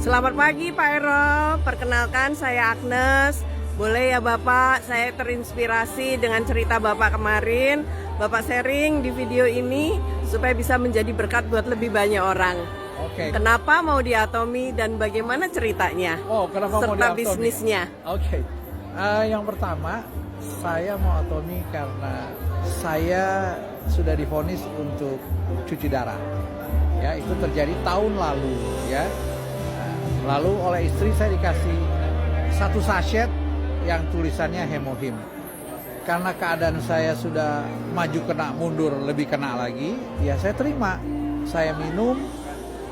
Selamat pagi Pak Ero, perkenalkan saya Agnes. Boleh ya Bapak, saya terinspirasi dengan cerita Bapak kemarin. Bapak sharing di video ini supaya bisa menjadi berkat buat lebih banyak orang. Oke. Kenapa mau diatomi dan bagaimana ceritanya? Oh, kenapa mau serta diatomi? bisnisnya. Oke. Yang pertama, saya mau atomi karena saya sudah divonis untuk cuci darah. Ya, itu terjadi tahun lalu ya. Lalu oleh istri saya dikasih satu sachet yang tulisannya hemohim. Karena keadaan saya sudah maju kena mundur lebih kena lagi, ya saya terima. Saya minum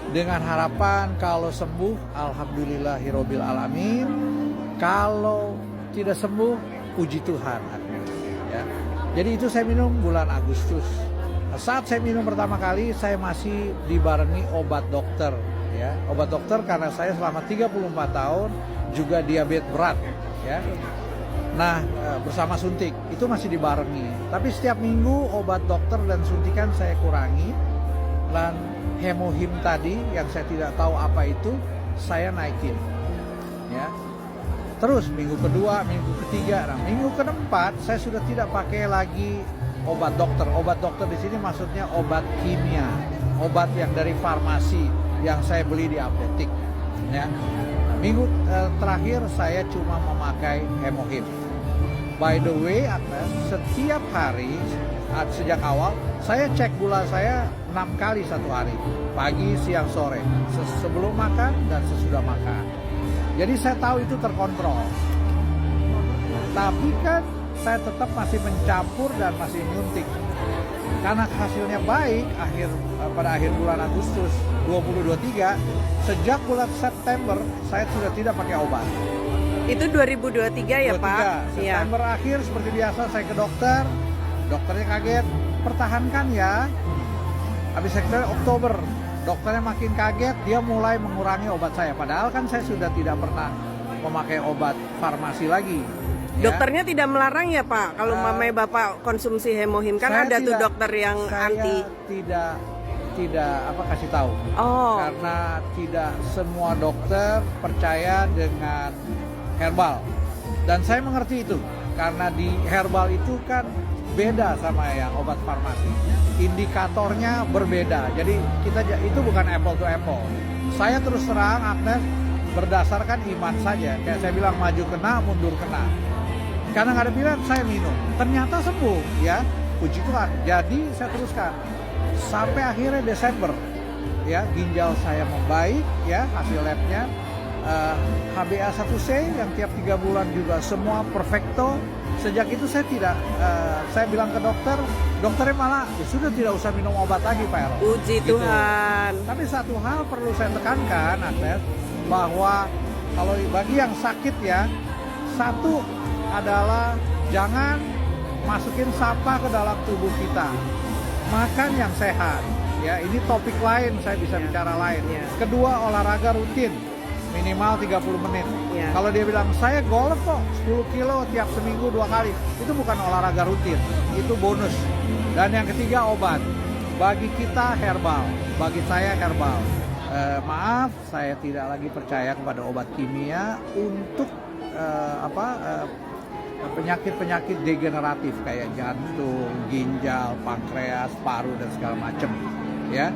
dengan harapan kalau sembuh, alhamdulillahirobbil alamin. Kalau tidak sembuh, puji Tuhan. Ya. Jadi itu saya minum bulan Agustus. Nah, saat saya minum pertama kali, saya masih dibarengi obat dokter. Ya, obat dokter karena saya selama 34 tahun juga diabetes berat. Ya. Nah, bersama suntik itu masih dibarengi. Tapi setiap minggu obat dokter dan suntikan saya kurangi. Dan hemohim tadi yang saya tidak tahu apa itu, saya naikin. Ya. Terus minggu kedua, minggu ketiga, nah minggu keempat saya sudah tidak pakai lagi obat dokter. Obat dokter di sini maksudnya obat kimia, obat yang dari farmasi yang saya beli di apotek. Ya. Nah, minggu terakhir saya cuma memakai hemohim. By the way, Agnes, setiap hari sejak awal saya cek gula saya 6 kali satu hari, pagi, siang, sore, sebelum makan dan sesudah makan. Jadi saya tahu itu terkontrol. Tapi kan saya tetap masih mencampur dan masih nyuntik. Karena hasilnya baik pada akhir bulan Agustus 2023, sejak bulan September saya sudah tidak pakai obat. Itu 2023 ya 23. Pak? September akhir seperti biasa saya ke dokter, dokternya kaget, pertahankan ya. Habis September, Oktober, dokternya makin kaget, dia mulai mengurangi obat saya. Padahal kan saya sudah tidak pernah memakai obat farmasi lagi. Ya. Dokternya tidak melarang ya Pak kalau mamai Bapak konsumsi hemohim, kan ada tuh dokter yang anti. Tidak kasih tahu. Oh. Karena tidak semua dokter percaya dengan herbal. Dan saya mengerti itu karena di herbal itu kan beda sama yang obat farmasi. Indikatornya berbeda. Jadi itu bukan apple to apple. Saya terus terang Agnes berdasarkan iman saja. Kayak saya bilang maju kena, mundur kena. Karena nggak ada pilihan, saya minum. Ternyata sembuh, ya. Puji Tuhan. Jadi saya teruskan sampai akhirnya Desember, ya, ginjal saya membaik, ya, hasil labnya HbA1c yang tiap 3 bulan juga semua perfecto. Sejak itu saya tidak, saya bilang ke dokternya malah sudah tidak usah minum obat lagi Pak Ero. Puji Gitu. Tuhan. Tapi satu hal perlu saya tekankan, Agnes, bahwa kalau bagi yang sakit ya, satu adalah jangan masukin sampah ke dalam tubuh kita. Makan yang sehat. Ya, ini topik lain, saya bisa bicara lain. Ya. Kedua, olahraga rutin minimal 30 menit. Ya. Kalau dia bilang saya golf kok 10 kilo tiap seminggu 2 kali, itu bukan olahraga rutin, itu bonus. Dan yang ketiga, obat. Bagi kita herbal, bagi saya herbal. Maaf, saya tidak lagi percaya kepada obat kimia untuk penyakit-penyakit degeneratif kayak jantung, ginjal, pankreas, paru dan segala macam. Ya,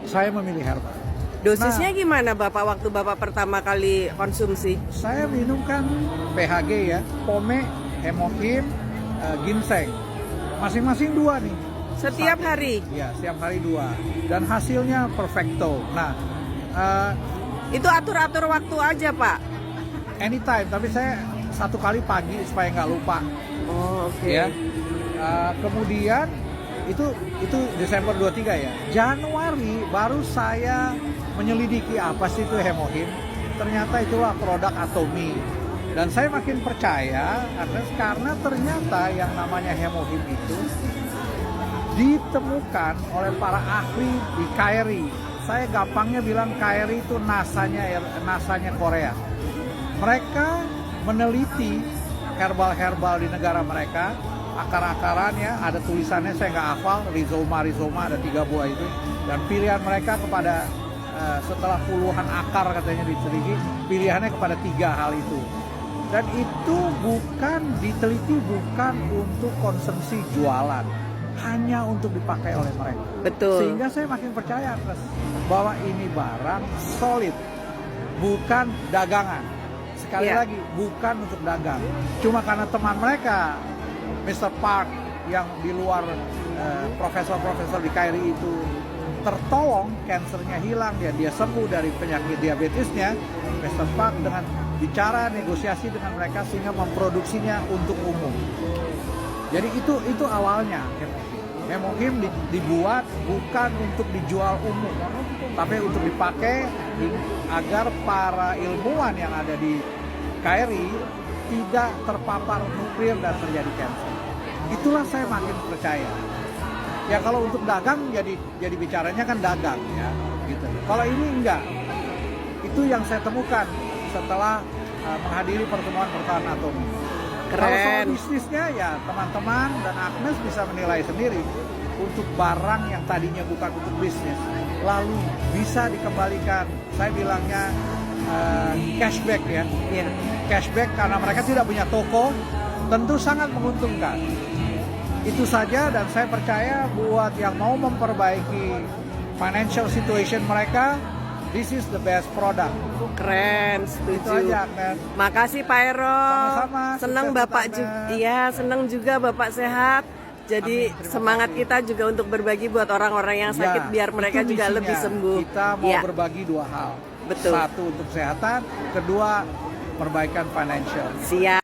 saya memilih herbal. Dosisnya gimana Bapak waktu Bapak pertama kali konsumsi? Saya minum kan PHG ya, pome, hemohim, ginseng, masing-masing 2 nih. Setiap hari? Ya, setiap hari 2. Dan hasilnya perfecto. Nah, itu atur-atur waktu aja Pak? anytime, tapi saya 1 kali pagi supaya nggak lupa. Oh, oke. Ya. Kemudian itu Desember 23 ya. Januari baru saya menyelidiki apa sih itu hemohim. Ternyata itulah produk Atomi. Dan saya makin percaya karena ternyata yang namanya hemohim itu ditemukan oleh para ahli di KRI. Saya gampangnya bilang KRI itu NASA-nya Korea. Mereka meneliti herbal-herbal di negara mereka, akar-akaran ya, ada tulisannya saya nggak hafal, rizoma ada 3 buah itu, dan pilihan mereka kepada setelah puluhan akar katanya diteliti, pilihannya kepada 3 hal itu. Dan itu bukan diteliti, bukan untuk konsumsi jualan, hanya untuk dipakai oleh mereka. Betul. Sehingga saya makin percaya bahwa ini barang solid, bukan dagangan. Sekali Iya. lagi, bukan untuk dagang. Cuma karena teman mereka, Mr. Park, yang di luar profesor-profesor di KRI itu tertolong, kansernya hilang, dia sembuh dari penyakit diabetesnya. Mr. Park dengan bicara negosiasi dengan mereka sehingga memproduksinya untuk umum. Jadi itu awalnya. Hemokim dibuat bukan untuk dijual umum, tapi untuk dipakai agar para ilmuwan yang ada di KRI tidak terpapar nuklir dan terjadi kanker. Itulah saya makin percaya. Ya kalau untuk dagang jadi bicaranya kan dagang ya, gitu. Kalau ini enggak. Itu yang saya temukan setelah menghadiri pertemuan atomi. Kalau soal Keren. bisnisnya ya teman-teman dan Agnes bisa menilai sendiri. Untuk barang yang tadinya bukan untuk bisnis, lalu bisa dikembalikan. Saya bilangnya cashback ya. Iya. Cashback karena mereka tidak punya toko, tentu sangat menguntungkan. Itu saja, dan saya percaya buat yang mau memperbaiki financial situation mereka, this is the best product. Keren, Itu setuju. aja, Agnes. Makasih Pak Ero. Sama-sama. Senang Sukses Bapak untuk juga. Anda. Iya, senang juga Bapak sehat. Jadi Amin, terima semangat kasih. kita juga untuk berbagi buat orang-orang yang sakit Ya, biar mereka itu juga misinya. lebih sembuh. Kita mau Ya, berbagi 2 hal. Betul. Satu untuk kesehatan, kedua perbaikan financial. siap.